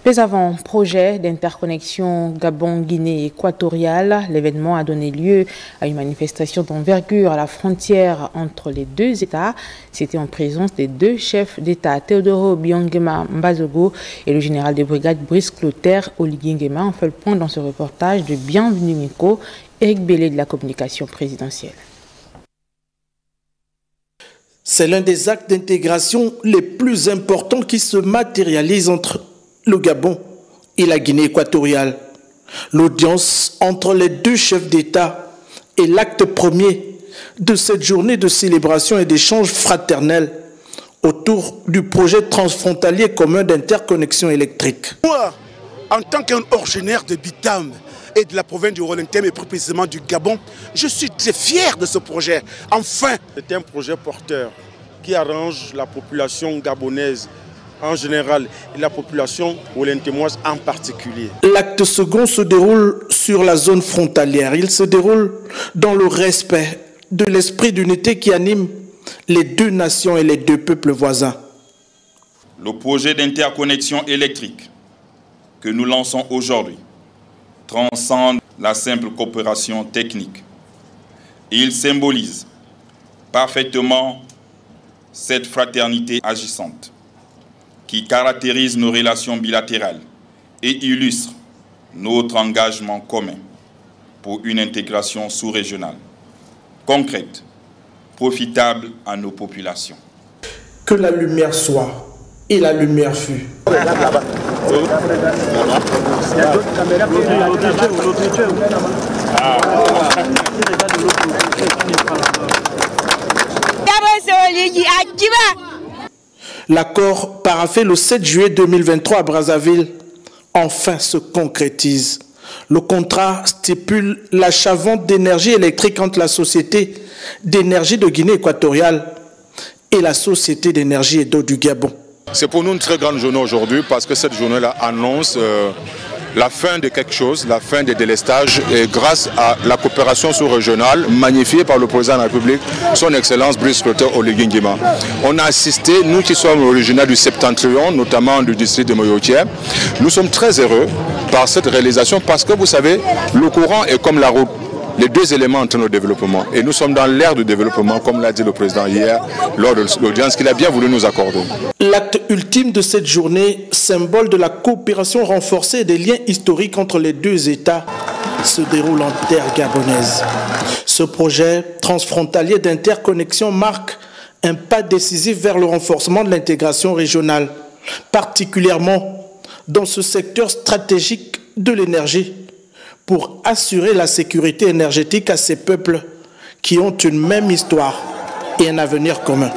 Peu avant projet d'interconnexion Gabon-Guinée équatoriale, l'événement a donné lieu à une manifestation d'envergure à la frontière entre les deux États. C'était en présence des deux chefs d'État, Théodoro Biongema Mbazogo et le général de brigade Brice Clotaire Oligui-Nguema. On fait le point dans ce reportage de Bienvenue Miko, Éric Bellé de la communication présidentielle. C'est l'un des actes d'intégration les plus importants qui se matérialisent entre le Gabon et la Guinée équatoriale. L'audience entre les deux chefs d'État est l'acte premier de cette journée de célébration et d'échange fraternel autour du projet transfrontalier commun d'interconnexion électrique. Moi, en tant qu'un originaire de Bitam et de la province du Rolentem et plus précisément du Gabon, je suis très fier de ce projet. Enfin, c'est un projet porteur qui arrange la population gabonaise en général et la population rolentemoise en particulier. L'acte second se déroule sur la zone frontalière. Il se déroule dans le respect de l'esprit d'unité qui anime les deux nations et les deux peuples voisins. Le projet d'interconnexion électrique que nous lançons aujourd'hui transcende la simple coopération technique. Il symbolise parfaitement cette fraternité agissante qui caractérise nos relations bilatérales et illustre notre engagement commun pour une intégration sous-régionale, concrète, profitable à nos populations. Que la lumière soit et la lumière fut. L'accord paraphé le 7 juillet 2023 à Brazzaville enfin se concrétise. Le contrat stipule l'achat-vente d'énergie électrique entre la Société d'énergie de Guinée équatoriale et la Société d'énergie et d'eau du Gabon. C'est pour nous une très grande journée aujourd'hui parce que cette journée-là annonce la fin de quelque chose, la fin des délestages, et grâce à la coopération sous-régionale magnifiée par le président de la République, son Excellence Brice Clotaire Oligui-Nguema. On a assisté, nous qui sommes originaires du Septentrion, notamment du district de Moyotier, nous sommes très heureux par cette réalisation parce que vous savez, le courant est comme la route. Les deux éléments entre nos développements. Et nous sommes dans l'ère du développement, comme l'a dit le président hier, lors de l'audience qu'il a bien voulu nous accorder. L'acte ultime de cette journée, symbole de la coopération renforcée et des liens historiques entre les deux États, se déroule en terre gabonaise. Ce projet transfrontalier d'interconnexion marque un pas décisif vers le renforcement de l'intégration régionale, particulièrement dans ce secteur stratégique de l'énergie, pour assurer la sécurité énergétique à ces peuples qui ont une même histoire et un avenir commun.